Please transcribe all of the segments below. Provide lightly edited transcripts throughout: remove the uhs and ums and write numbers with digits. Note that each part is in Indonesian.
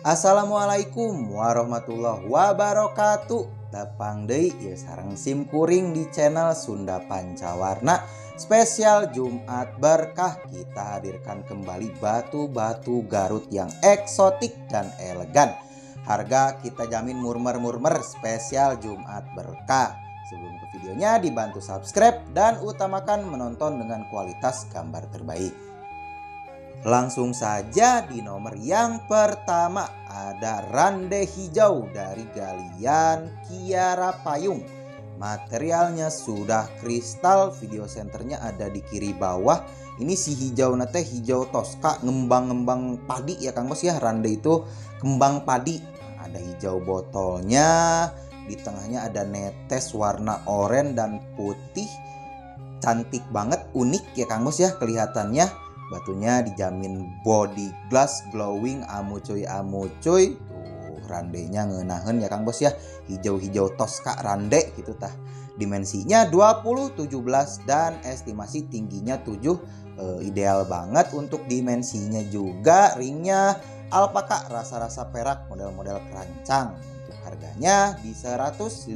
Assalamualaikum warahmatullahi wabarakatuh. Dapang deui ieu sareng sim kuring di channel Sunda Pancawarna. Spesial Jumat Berkah kita hadirkan kembali batu-batu Garut yang eksotik dan elegan. Harga kita jamin murmer-murmer, spesial Jumat Berkah. Sebelum ke videonya dibantu subscribe dan utamakan menonton dengan kualitas gambar terbaik. Langsung saja di nomor yang pertama ada rande hijau dari galian Kiara Payung. Materialnya sudah kristal, video senternya ada di kiri bawah. Ini si hijau nate hijau toska, ngembang-ngembang padi ya Kang Bos ya. Rande itu kembang padi. Ada hijau botolnya, di tengahnya ada netes warna oranye dan putih. Cantik banget, unik ya Kang Bos ya kelihatannya. Batunya dijamin body glass glowing amu cuy. Tuh randenya ngeunaheun ya Kang Bos ya. Hijau-hijau toska rande gitu tah. Dimensinya 20, 17 dan estimasi tingginya 7. Ideal banget untuk dimensinya juga. Ringnya alpaka rasa-rasa perak model-model kerancang. Untuk harganya di 150.000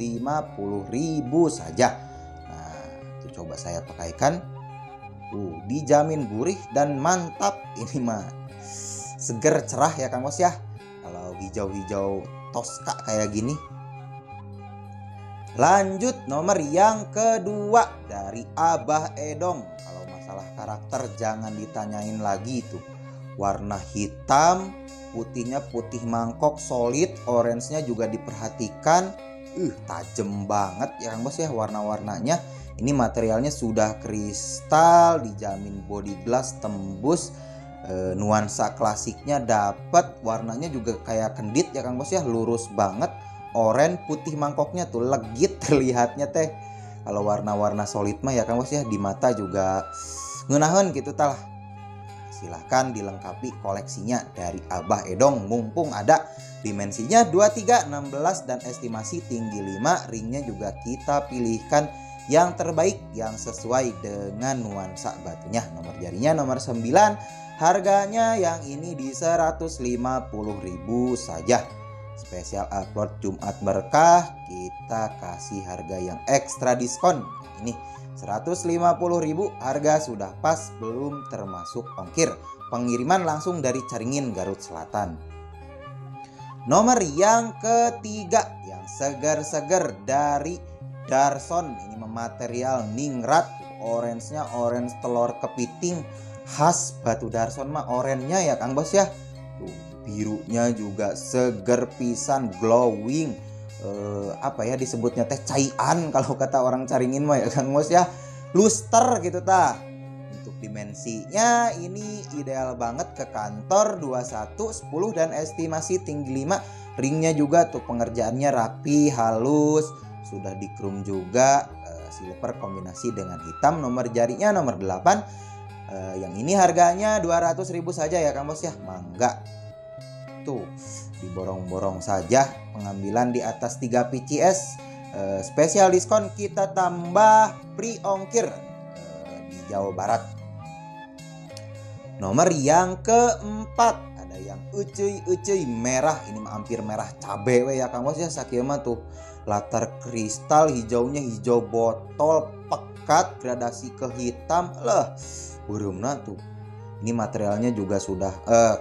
saja. Nah, itu coba saya pakaikan. Dijamin gurih dan mantap. Ini mah seger cerah ya Kang Bos ya. Kalau hijau-hijau toska kayak gini. Lanjut nomor yang kedua dari Abah Edong. Kalau masalah karakter jangan ditanyain lagi tuh. Warna hitam, putihnya putih mangkok solid, orange-nya juga diperhatikan. Tajem banget ya Kang Bos ya warna-warnanya. Ini materialnya sudah kristal, dijamin body glass tembus, nuansa klasiknya dapat, warnanya juga kayak kendit ya Kang Bos ya, lurus banget, oranye putih mangkoknya tuh legit terlihatnya teh. Kalau warna-warna solid mah ya Kang Bos ya di mata juga ngeunaheun gitu tah. Silahkan dilengkapi koleksinya dari Abah Edong mumpung ada. Dimensinya 23, 16 dan estimasi tinggi 5. Ringnya juga kita pilihkan yang terbaik yang sesuai dengan nuansa batunya. Nomor jarinya nomor 9. Harganya yang ini di 150.000 saja. Spesial upload Jumat Berkah kita kasih harga yang ekstra diskon. Ini 150.000, harga sudah pas belum termasuk ongkir. Pengiriman langsung dari Caringin, Garut Selatan. Nomor yang ketiga yang seger-seger dari Darson. Ini material ningrat, orange-nya orange telur kepiting, khas batu Darson mah orange-nya ya Kang Bos ya. Tuh, birunya juga seger pisan, glowing. Apa ya disebutnya teh caian kalau kata orang Caringin mah ya Kang Bos ya. Luster gitu tah. Untuk dimensinya ini ideal banget ke kantor 21, 10 dan estimasi tinggi 5. Ringnya juga tuh pengerjaannya rapi, halus. Sudah di chrome juga, silver kombinasi dengan hitam. Nomor jarinya nomor 8. Yang ini harganya 200.000 saja ya Kang Bos ya. Mangga. Tuh, diborong-borong saja. Pengambilan di atas 3 PCS. Spesial diskon kita tambah free ongkir di Jawa Barat. Nomor yang keempat ada yang ucuy merah. Ini hampir merah cabe we ya Kang Bos ya. Sakieu mah tuh latar kristal, hijaunya hijau botol pekat, gradasi ke hitam. Beuremna tuh. Ini materialnya juga sudah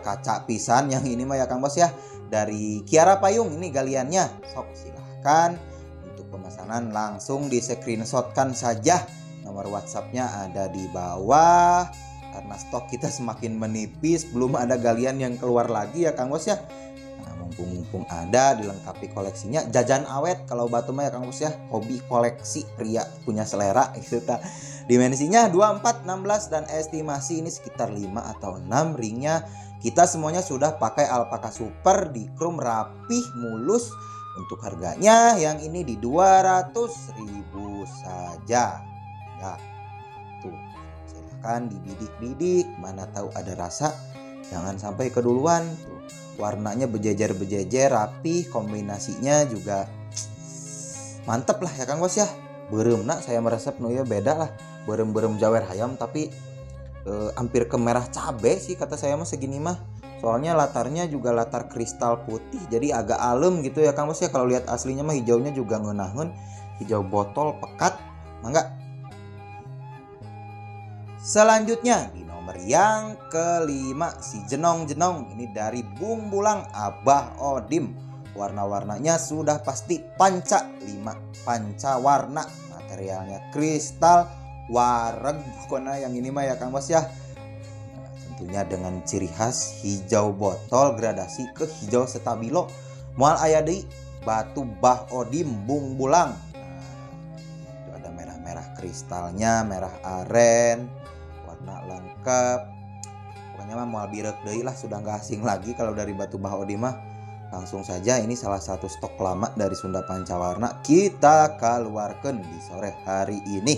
kaca pisan yang ini mah ya Kang Bos ya. Dari Kiara Payung ini galiannya. Sok silahkan untuk pemesanan langsung di screenshotkan saja. Nomor WhatsAppnya ada di bawah. Karena stok kita semakin menipis, belum ada galian yang keluar lagi ya Kang Bos ya. Nah, mumpung ada dilengkapi koleksinya. Jajan awet kalau batu mah ya Kang Bos ya. Hobi koleksi, pria punya selera gitu ta. Dimensinya 24, 16 dan estimasi ini sekitar 5 atau 6. Ringnya kita semuanya sudah pakai alpaka super di chrome rapih mulus. Untuk harganya yang ini di 200.000 saja. Ya. Tuh. Silahkan dibidik-bidik, mana tahu ada rasa. Jangan sampai keduluan. Tuh. Warnanya bejejer-bejejer, rapih, kombinasinya juga mantep lah ya Kang Bos ya. Beuremna saya meresep nu ya beda lah. Berem-berem jawer hayam tapi hampir ke merah cabe sih kata saya mah segini mah. Soalnya latarnya juga latar kristal putih, jadi agak alem gitu ya Kang Bos ya. Kalau lihat aslinya mah hijaunya juga ngeunaheun, hijau botol pekat. Mangga. Selanjutnya di nomor yang kelima si jenong-jenong, ini dari Bung Bulang Abah Odim. Warna-warnanya sudah pasti panca 5 panca warna, materialnya kristal wareg pokoknya yang ini mah ya Kang Bos ya. Tentunya dengan ciri khas hijau botol gradasi ke hijau stabilo. Moal aya deui batu Bah Odim Bung Bulang. Itu ada merah-merah kristalnya, merah aren, warna lengkap. Pokoknya mah moal birek deui lah, sudah nggak asing lagi kalau dari batu Bah Odim mah. Langsung saja, ini salah satu stok lama dari Sunda Pancawarna kita keluarkan di sore hari ini.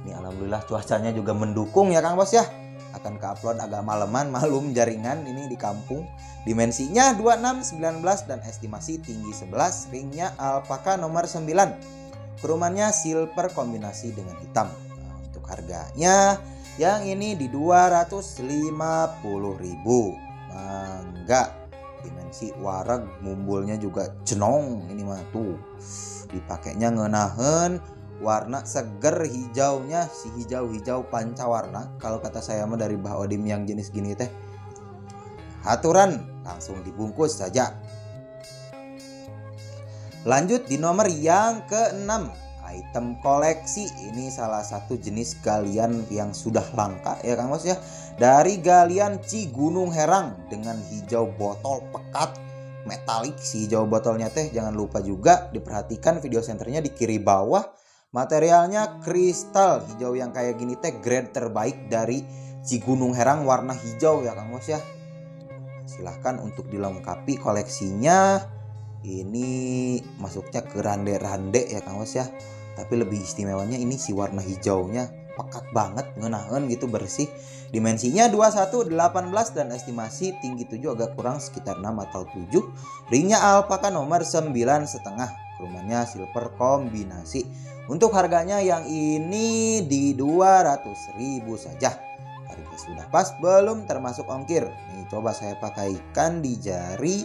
Ini alhamdulillah cuacanya juga mendukung ya Kang Bos ya. Akan ke-upload agak maleman, malum jaringan ini di kampung. Dimensinya 26, 19 dan estimasi tinggi 11. Ringnya alpaka nomor 9. Kerumannya silver kombinasi dengan hitam. Nah, untuk harganya yang ini di 250.000. Mangga. Dimensi wareg, mumbulnya juga jenong ini mah tuh. Dipakainya ngeunaheun, warna seger hijaunya, si hijau-hijau pancawarna. Kalau kata saya mah dari Bah Odim yang jenis gini teh haturan, langsung dibungkus saja. Lanjut di nomor yang ke-6, item koleksi. Ini salah satu jenis galian yang sudah langka ya Kang Bos ya. Dari galian Cigunung Herang dengan hijau botol pekat metalik. Si hijau botolnya teh jangan lupa juga diperhatikan video senternya di kiri bawah. Materialnya kristal hijau yang kayak gini teh grade terbaik dari Cigunung Herang warna hijau ya Kang Bos ya. Silahkan untuk dilengkapi koleksinya. Ini masuknya ke rande-rande ya Kang Bos ya. Tapi lebih istimewanya ini si warna hijaunya pekat banget, ngeunaheun gitu, bersih. Dimensinya 21, 18 dan estimasi tinggi 7 agak kurang sekitar 6 atau 7. Ringnya alpaka nomor 9,5. Kerumannya silver kombinasi. Untuk harganya yang ini di 200.000 saja. Harga sudah pas, belum termasuk ongkir. Nih coba saya pakaikan di jari.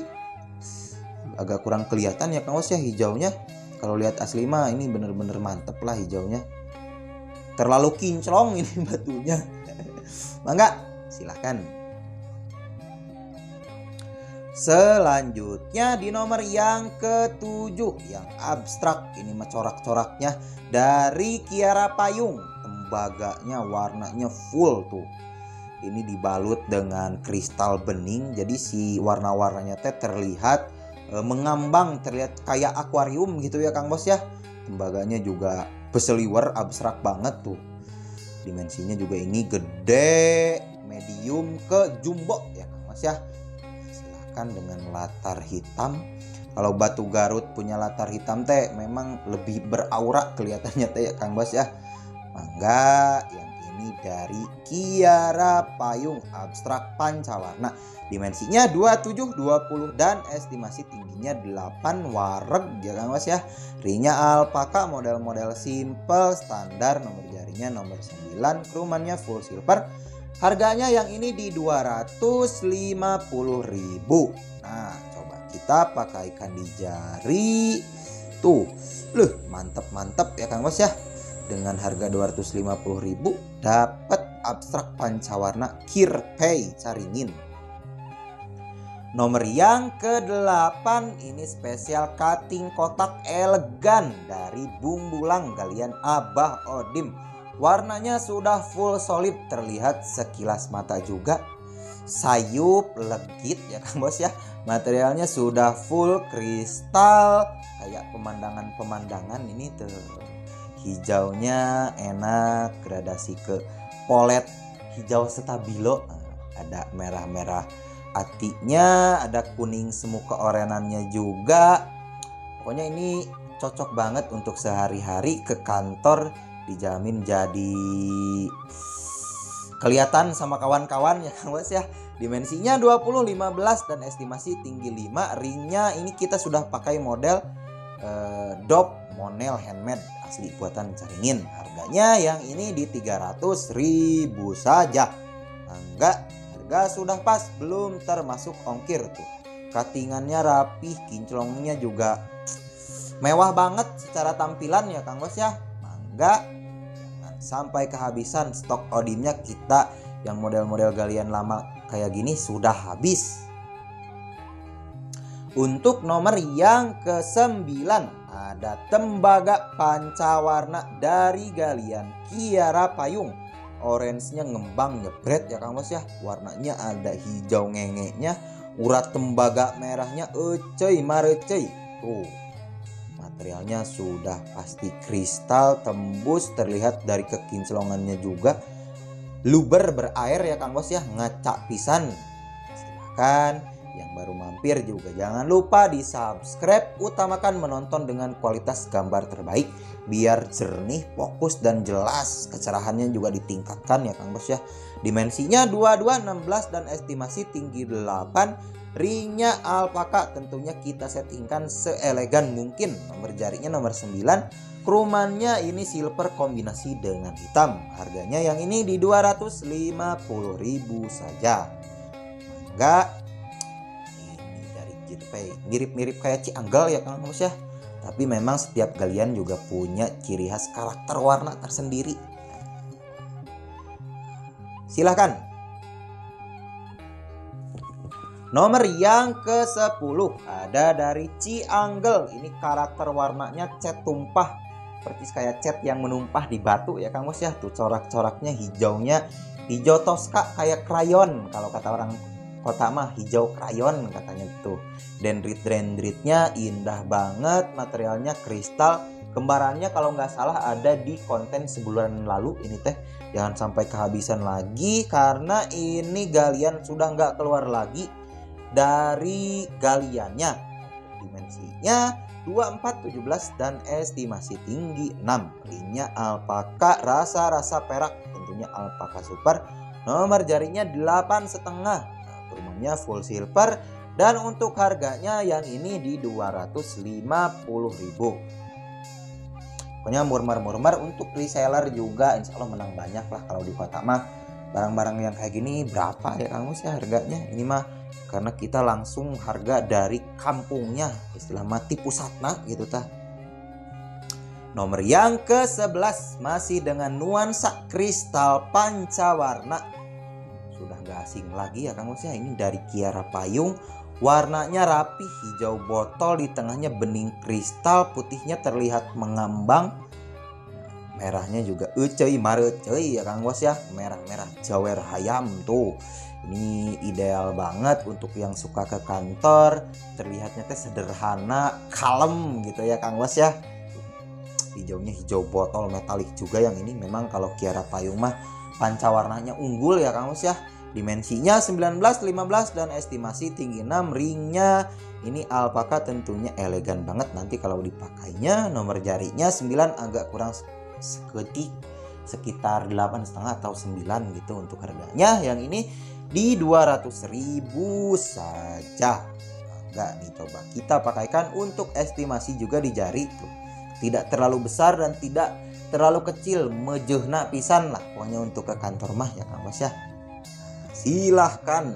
Agak kurang kelihatan ya Kang Bos ya hijaunya. Kalau lihat asli mah ini bener-bener mantep lah hijaunya. Terlalu kinclong ini batunya. Mangga, silahkan. Selanjutnya di nomor yang ke-7 yang abstrak. Ini mah corak-coraknya dari Kiara Payung. Tembaganya warnanya full tuh. Ini dibalut dengan kristal bening. Jadi si warna-warnanya teh terlihat mengambang, terlihat kayak akuarium gitu ya Kang Bos ya. Tembaganya juga beseliwer, abstrak banget tuh. Dimensinya juga ini gede, medium ke jumbo ya Kang Bos ya. Silahkan dengan latar hitam. Kalau batu Garut punya latar hitam teh memang lebih beraura kelihatannya teh ya Kang Bos ya. Mangga, yang ini dari Kiara Payung abstrak pancawarna. Dimensinya 27, 20 dan estimasi tingginya 8 wareg ya Kang Bos ya. Ringnya alpaka model-model simple standar, nomor jarinya nomor 9, kerumannya full silver. Harganya yang ini di 250.000. Nah, coba kita pakaikan di jari. Tuh, mantep-mantep ya Kang Bos ya. Dengan harga 250.000 dapat abstrak pancawarna Kirpei Caringin. Nomor yang ke-8 ini spesial cutting kotak elegan dari Bung Bulang galian Abah Odim. Warnanya sudah full solid, terlihat sekilas mata juga. Sayup legit ya Kang Bos ya. Materialnya sudah full kristal, kayak pemandangan-pemandangan ini tuh. Hijaunya enak, gradasi ke polet hijau stabilo. Ada merah-merah atinya, ada kuning semu keorenannya juga. Pokoknya ini cocok banget untuk sehari-hari ke kantor, dijamin jadi kelihatan sama kawan-kawan ya Kang Bos ya. Dimensinya 20, 15 dan estimasi tinggi 5. Ringnya ini kita sudah pakai model dop Monel handmade asli buatan Caringin. Harganya yang ini di 300.000 saja. Enggak, harga sudah pas, belum termasuk ongkir tuh. Cuttingannya rapih, kinclongnya juga mewah banget secara tampilan ya Kang Bos ya. Mangga jangan sampai kehabisan stok Odimnya, kita yang model-model galian lama kayak gini sudah habis. Untuk nomor yang ke-9 ada tembaga pancawarna dari galian Kiara Payung. Orange-nya ngembang nyebret ya Kang Bos ya. Warnanya ada hijau ngengeknya, urat tembaga merahnya ecey marecey. Tuh, materialnya sudah pasti kristal tembus, terlihat dari kekinclongannya juga. Luber berair ya Kang Bos ya, ngacak pisan. Silahkan yang baru mampir juga jangan lupa di subscribe. Utamakan menonton dengan kualitas gambar terbaik biar jernih, fokus dan jelas. Kecerahannya juga ditingkatkan ya Kang Bos ya. Dimensinya 22, 16 dan estimasi tinggi 8. Ringnya alpaka tentunya kita settingkan seelegan mungkin. Nomor jarinya nomor 9. Krumannya ini silver kombinasi dengan hitam. Harganya yang ini di 250.000 saja. Enggak, mirip-mirip kayak Cianggal ya Kang Bos ya. Tapi memang setiap galian juga punya ciri khas karakter warna tersendiri. Silahkan. Nomor yang ke-10 ada dari Cianggal. Ini karakter warnanya cat tumpah, persis kayak cat yang menumpah di batu ya Kang Bos ya. Tuh corak-coraknya hijaunya hijau toska kayak krayon. Kalau kata orang kota mah hijau krayon katanya tuh. Dendrit-dendritnya indah banget, materialnya kristal. Kembarannya kalau nggak salah ada di konten sebulan lalu ini teh. Jangan sampai kehabisan lagi karena ini galian sudah nggak keluar lagi dari galiannya. Dimensinya 24, 17 dan estimasi tinggi 6. Ringnya alpaka, rasa-rasa perak, tentunya alpaka super. Nomor jarinya 8,5. Rumahnya full silver dan untuk harganya yang ini di 250.000. Pokoknya murmur-murmur untuk reseller juga insya Allah menang banyak lah. Kalau di kota mah barang-barang yang kayak gini berapa ya Kang Bos ya harganya? Ini mah karena kita langsung harga dari kampungnya, istilah mati pusatna gitu tah. Nomor yang ke-11 masih dengan nuansa kristal pancawarna. Sudah gak asing lagi ya Kang Bos ya. Ini dari Kiara Payung. Warnanya rapih, hijau botol, di tengahnya bening kristal, putihnya terlihat mengambang. Merahnya juga ecey marecey ya Kang Bos ya. Merah-merah jawer hayam tuh. Ini ideal banget untuk yang suka ke kantor. Terlihatnya teh sederhana, kalem gitu ya Kang Bos ya. Hijaunya hijau botol metalik juga yang ini. Memang kalau Kiara Payung mah panca warnanya unggul ya Kang Bos ya. Dimensinya 19, 15 dan estimasi tinggi 6. Ringnya ini alpaka tentunya elegan banget nanti kalau dipakainya. Nomor jarinya 9, agak kurang seketik, sekitar 8,5 atau 9 gitu untuk harganya. Yang ini di 200.000 saja. Enggak nih, coba kita pakaikan untuk estimasi juga di jari tuh. Tidak terlalu besar dan tidak terlalu kecil, mejehna pisan lah pokoknya untuk ke kantor mah ya Kang Bos ya. Silahkan.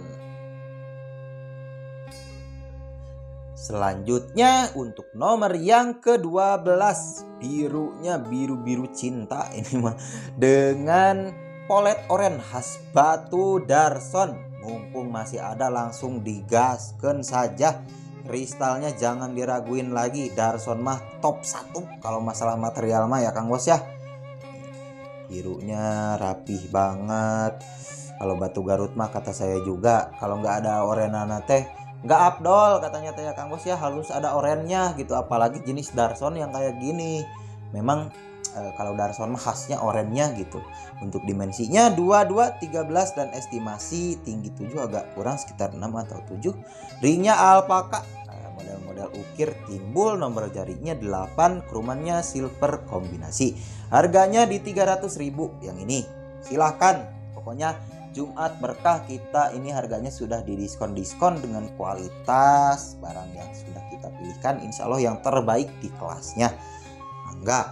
Selanjutnya untuk nomor yang ke-12, birunya biru-biru cinta ini mah dengan polet oranye khas Batu Darson. Mumpung masih ada langsung digaskeun saja. Kristalnya jangan diraguin lagi, Darson mah top 1 kalau masalah material mah ya Kang Bos ya. Birunya rapih banget. Kalau Batu Garut mah kata saya juga kalau nggak ada orenana teh nggak afdol katanya teh ya Kang Bos ya, harus ada orennya gitu. Apalagi jenis Darson yang kayak gini. Memang kalau Darson mah khasnya orennya gitu. Untuk dimensinya 22, 13 dan estimasi tinggi 7, agak kurang sekitar 6 atau 7. Ringnya alpaka, model-model ukir timbul. Nomor jarinya 8, krumannya silver kombinasi. Harganya di 300.000 yang ini. Silahkan, pokoknya Jumat berkah kita ini harganya sudah didiskon-diskon dengan kualitas barang yang sudah kita pilihkan, insya Allah yang terbaik di kelasnya. Enggak.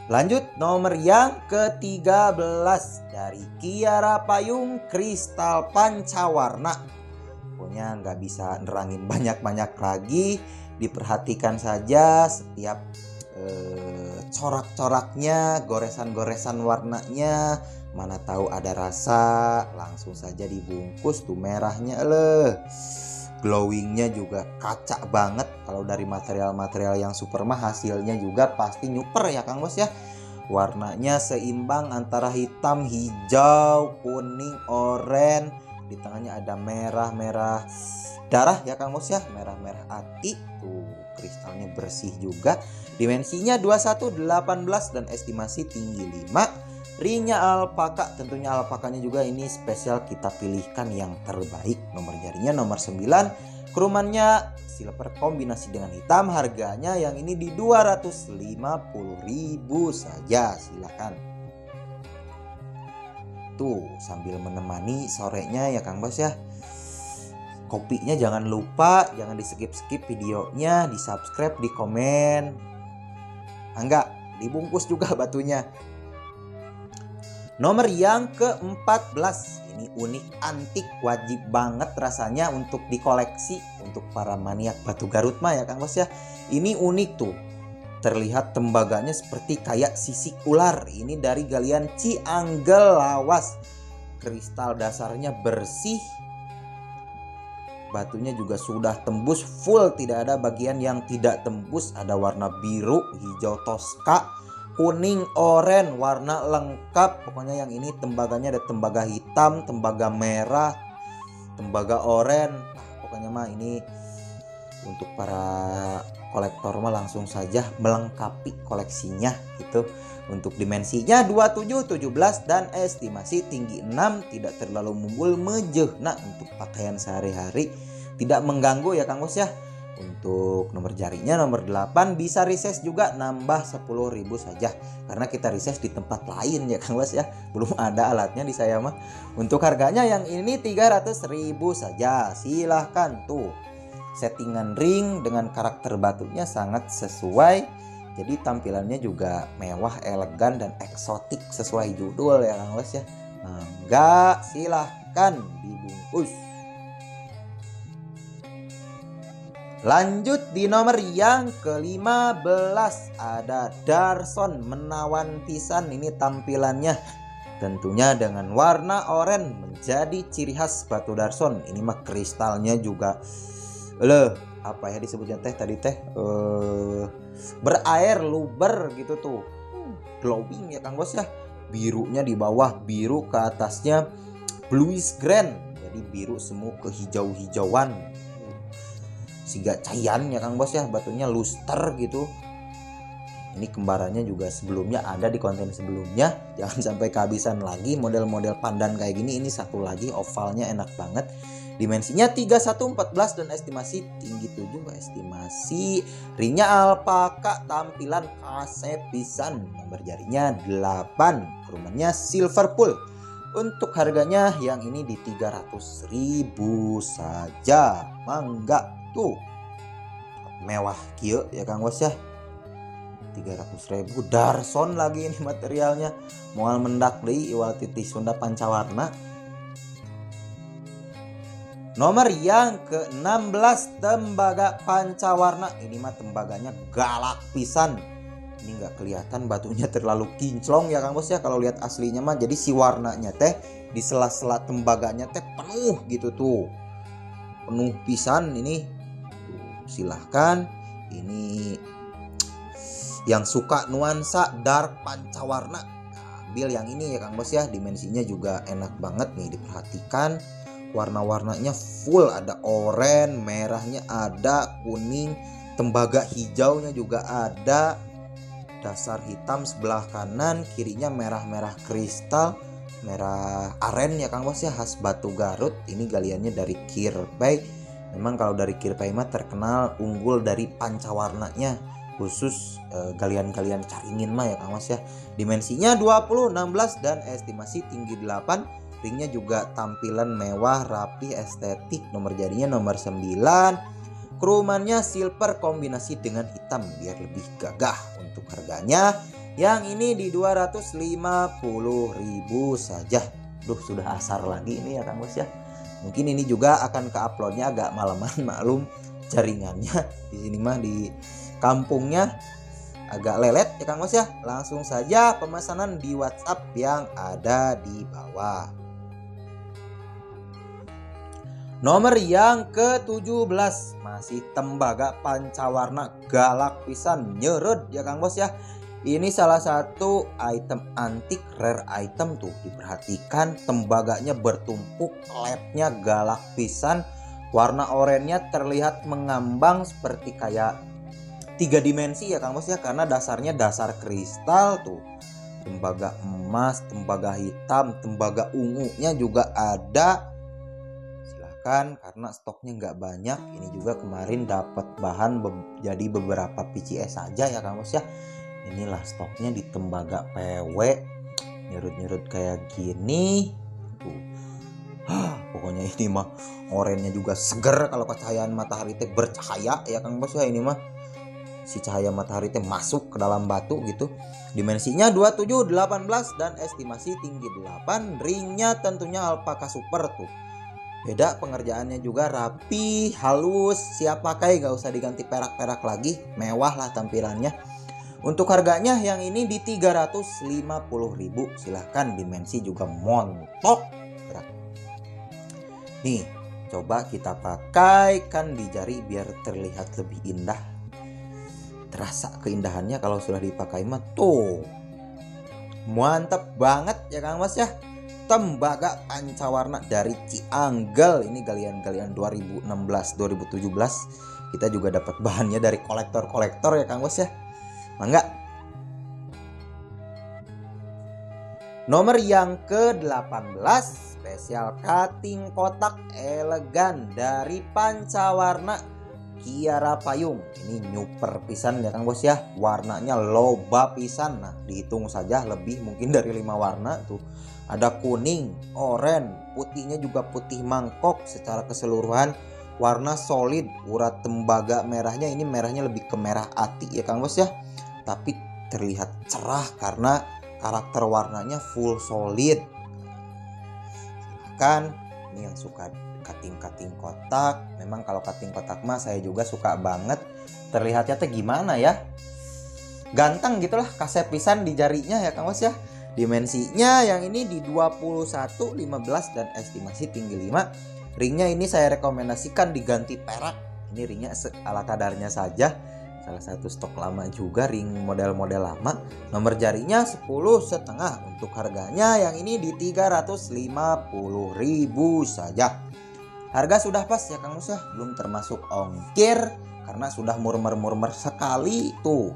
Lanjut nomor yang ke-13 dari Kiara Payung Kristal Pancawarna. Pokoknya nggak bisa nerangin banyak-banyak lagi. Diperhatikan saja setiap corak-coraknya, goresan-goresan warnanya. Mana tahu ada rasa, langsung saja dibungkus tuh merahnya glowingnya juga kacak banget. Kalau dari material-material yang super mah hasilnya juga pasti nyuper ya Kang Bos ya. Warnanya seimbang antara hitam, hijau, kuning, oranye. Di tengahnya ada merah-merah darah ya Kang Bos ya, merah-merah ati. Tuh kristalnya bersih juga. Dimensinya 21, 18 dan estimasi tinggi 5. Ringnya alpaka, tentunya alpakanya juga ini spesial kita pilihkan yang terbaik. Nomor jarinya nomor 9. Kerumannya silver kombinasi dengan hitam. Harganya yang ini di 250.000 saja. Silakan. Tuh sambil menemani sorenya ya Kang Bos ya. Kopinya jangan lupa, jangan di skip videonya, di subscribe, di komen. Enggak, dibungkus juga batunya. Nomor yang ke-14, ini unik antik, wajib banget rasanya untuk dikoleksi untuk para maniak batu Garut mah ya Kang Bos ya. Ini unik tuh, terlihat tembaganya seperti kayak sisik ular. Ini dari galian Cianggel Lawas. Kristal dasarnya bersih, batunya juga sudah tembus full, tidak ada bagian yang tidak tembus. Ada warna biru, hijau toska, kuning, oranye, warna lengkap. Pokoknya yang ini tembaganya ada tembaga hitam, tembaga merah, tembaga oranye. Pokoknya mah ini untuk para kolektor mah langsung saja melengkapi koleksinya gitu. Untuk dimensinya 27, 17 dan estimasi tinggi 6, tidak terlalu mumbul mejehna untuk pakaian sehari-hari, tidak mengganggu ya Kang Bos ya. Untuk nomor jarinya nomor 8, bisa reses juga, nambah 10.000 saja karena kita reses di tempat lain ya Kang Bos ya, belum ada alatnya di saya mah. Untuk harganya yang ini 300.000 saja. Silahkan tuh, settingan ring dengan karakter batunya sangat sesuai, jadi tampilannya juga mewah, elegan dan eksotik sesuai judul ya Kang Bos ya. Enggak, silahkan dibungkus. Lanjut di nomor yang ke-15, ada Darson menawan pisan. Ini tampilannya tentunya dengan warna oranye menjadi ciri khas batu Darson. Ini mah kristalnya juga apa ya disebutnya tadi berair, luber gitu tuh, glowing ya Kang Bos ya. Birunya di bawah biru, ke atasnya bluish green, jadi biru semu kehijau-hijauan. Siga cayan ya Kang Bos ya, batunya luster gitu. Ini kembarannya juga sebelumnya ada di konten sebelumnya, jangan sampai kehabisan lagi model-model pandan kayak gini. Ini satu lagi ovalnya enak banget. Dimensinya 31, 14 dan estimasi tinggi 7. Estimasi ringnya alpaka, tampilan kasepisan. Nomor jarinya 8, kerumannya silver pool. Untuk harganya yang ini di 300.000 saja. Mangga tuh, mewah kieu ya Kang Bos ya. 300.000 Darson lagi ini materialnya. Moal mendak deui iwal titis Sunda Pancawarna. Nomor yang ke-16, tembaga pancawarna. Ini mah tembaganya galak pisan. Ini nggak kelihatan batunya terlalu kinclong ya Kang Bos ya. Kalau lihat aslinya mah jadi si warnanya teh di sela-sela tembaganya teh penuh gitu tuh. Penuh pisan ini. Silahkan, ini yang suka nuansa dark pancawarna, ambil yang ini ya Kang Bos ya. Dimensinya juga enak banget nih, diperhatikan warna-warnanya full, ada oranye, merahnya ada, kuning, tembaga hijaunya juga ada, dasar hitam sebelah kanan, kirinya merah-merah kristal, merah aren ya Kang Bos ya, khas batu Garut. Ini galiannya dari Kirpai. Memang kalau dari Kirpai mah terkenal unggul dari pancawarnanya, khusus galian-galian caringin mah ya Kang Bos ya. Dimensinya 20, 16 dan estimasi tinggi 8. Ringnya juga tampilan mewah, rapi, estetik. Nomor jarinya nomor 9. Kerumannya silver kombinasi dengan hitam biar lebih gagah. Untuk harganya Yang ini di 250.000 saja. Duh, sudah asar lagi ini ya Kang Bos ya. Mungkin ini juga akan ke-uploadnya agak malaman, maklum jaringannya di sini mah di kampungnya agak lelet ya Kang Bos ya. Langsung saja pemesanan di WhatsApp yang ada di bawah. Nomor yang ke-17 masih tembaga pancawarna galak pisan nyeret ya Kang Bos ya. Ini salah satu item antik rare item tuh, diperhatikan tembaganya bertumpuk, labnya galak pisan, warna oranye terlihat mengambang seperti kayak 3 dimensi ya Kang Bos ya, karena dasarnya dasar kristal tuh. Tembaga emas, tembaga hitam, tembaga ungunya juga ada. Silahkan, karena stoknya nggak banyak. Ini juga kemarin dapat bahan jadi beberapa PCS saja ya Kang Bos ya. Inilah stoknya di tembaga PW, nyerut-nyerut kayak gini tuh. Pokoknya ini mah oranye juga seger, kalau cahayaan matahari teh bercahaya ya Kang Bos ya. Ini mah si cahaya matahari teh masuk ke dalam batu gitu. Dimensinya 27, 18 dan estimasi tinggi 8. Ringnya tentunya alpaka super tuh. Beda pengerjaannya juga, rapi, halus, siap pakai, gak usah diganti perak-perak lagi, mewah lah tampilannya. Untuk harganya yang ini di 350.000. Silahkan, dimensi juga montok. Nih, coba kita pakaikan di jari biar terlihat lebih indah. Terasa keindahannya kalau sudah dipakai mah tuh. Mantap banget ya Kang Mas ya. Tembaga pancawarna dari Cianggel. Ini galian-galian 2016-2017. Kita juga dapat bahannya dari kolektor-kolektor ya Kang Mas ya. Mangga. Nomor yang ke-18 spesial cutting kotak elegan dari pancawarna Kiara Payung. Ini nyuper pisan ya Kang Bos ya. Warnanya loba pisan. Nah, dihitung saja lebih mungkin dari 5 warna tuh. Ada kuning, oranye, putihnya juga putih mangkok secara keseluruhan. Warna solid, urat tembaga merahnya ini merahnya lebih ke merah ati ya Kang Bos ya. Tapi terlihat cerah karena karakter warnanya full solid. Silahkan, ini yang suka cutting kotak. Memang kalau cutting kotak mah saya juga suka banget. Terlihatnya teh gimana ya, ganteng gitulah, kasep pisan di jarinya ya Kang Bos ya. Dimensinya yang ini di 21, 15 dan estimasi tinggi 5. Ringnya ini saya rekomendasikan diganti perak. Ini ringnya ala kadarnya saja. Salah satu stok lama juga, ring model-model lama. Nomor jarinya 10,5. Untuk harganya yang ini di 350.000 saja. Harga sudah pas ya Kang Mus ya, belum termasuk ongkir karena sudah murmer-murmer sekali tuh.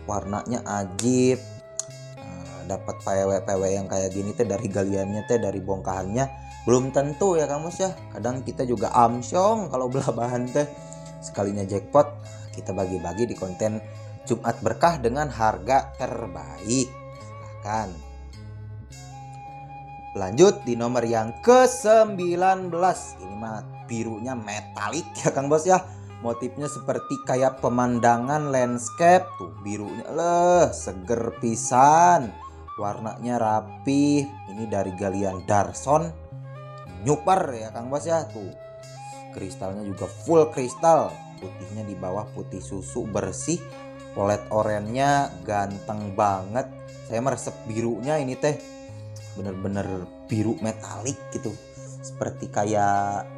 Warnanya ajib. Dapat PW yang kayak gini teh dari galiannya teh, dari bongkahannya belum tentu ya Kang Mus ya. Kadang kita juga amsyong kalau belah bahan teh. Sekalinya jackpot, kita bagi-bagi di konten Jumat Berkah dengan harga terbaik. Silahkan. Lanjut di nomor yang ke-19. Ini mah birunya metalik ya Kang Bos ya. Motifnya seperti kayak pemandangan landscape tuh, birunya seger pisan. Warnanya rapi. Ini dari galian Darson. Nyuper ya Kang Bos ya tuh. Kristalnya juga full kristal. Putihnya di bawah putih susu bersih. Polet oranye ganteng banget. Saya meresep birunya ini teh bener-bener biru metalik gitu. Seperti kayak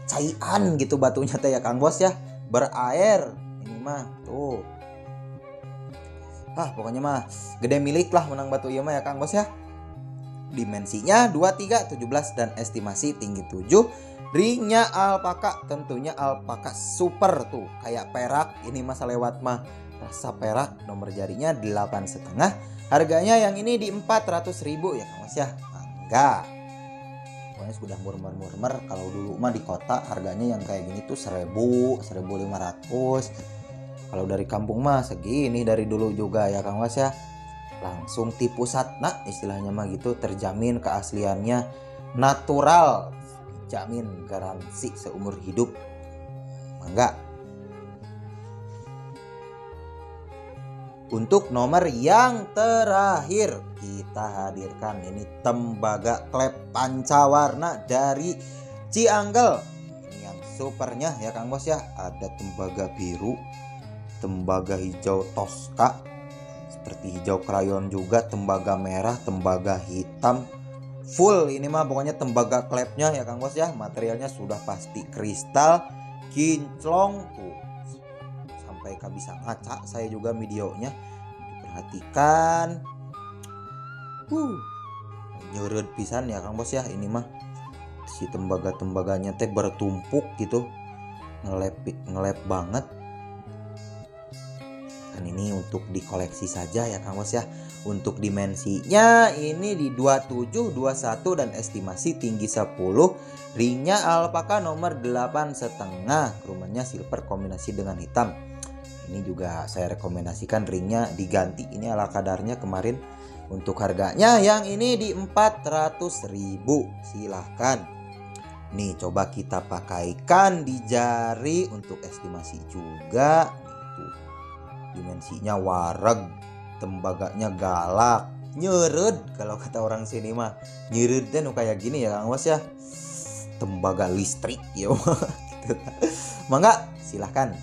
cairan gitu batunya teh ya Kang Bos ya. Berair. Ini mah tuh. Pokoknya mah gede milik lah menang batu ieu mah ya Kang Bos ya. Dimensinya 23, 17 dan estimasi tinggi 7. Ringnya alpaka, tentunya alpaka super tuh, kayak perak. Ini masa lewat mah rasa perak. Nomor jarinya 8,5. Harganya yang ini di 400.000 ya Kang Mas ya. Mangga. Pokoknya sudah murmer-murmer. Kalau dulu mah di kota harganya yang kayak gini tuh 1.000, 1.500. Kalau dari kampung mah segini dari dulu juga ya Kang Mas ya. Langsung tipu satna istilahnya mah gitu, terjamin keasliannya natural. Jamin garansi seumur hidup. Mangga. Untuk nomor yang terakhir kita hadirkan ini tembaga klep pancawarna dari Cianggel. Ini yang supernya ya Kang Bos ya. Ada tembaga biru, tembaga hijau toska, seperti hijau krayon juga, tembaga merah, tembaga hitam. Full ini mah pokoknya tembaga klepnya ya Kang Bos ya. Materialnya sudah pasti kristal, kinclong tuh. Sampai bisa ngaca saya juga videonya. Diperhatikan. Nyeret pisan ya Kang Bos ya. Ini mah si tembaga-tembaganya teh bertumpuk gitu. Ngelep banget. Dan ini untuk dikoleksi saja ya Kang Bos ya. Untuk dimensinya ini di 27, 21 dan estimasi tinggi 10. Ringnya alpaka nomor 8,5. Krumennya silver kombinasi dengan hitam. Ini juga saya rekomendasikan ringnya diganti. Ini ala kadarnya kemarin. Untuk harganya yang ini di 400.000. Silahkan. Nih coba kita pakaikan di jari untuk estimasi juga. Tuh, dimensinya wareg, tembaganya galak, nyeret kalau kata orang sini mah. Nyeret dan kayak gini ya Kang Bos ya. Tembaga listrik ya. Gitu. Mangga silahkan.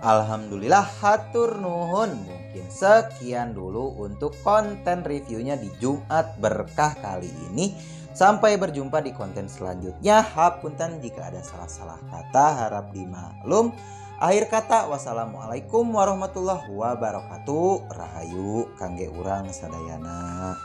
Alhamdulillah hatur nuhun. Mungkin sekian dulu untuk konten reviewnya di Jumat Berkah kali ini. Sampai berjumpa di konten selanjutnya. Hapunten jika ada salah-salah kata, harap dimaklum. Akhir kata, wassalamualaikum warahmatullahi wabarakatuh. Rahayu kangge urang sadayana.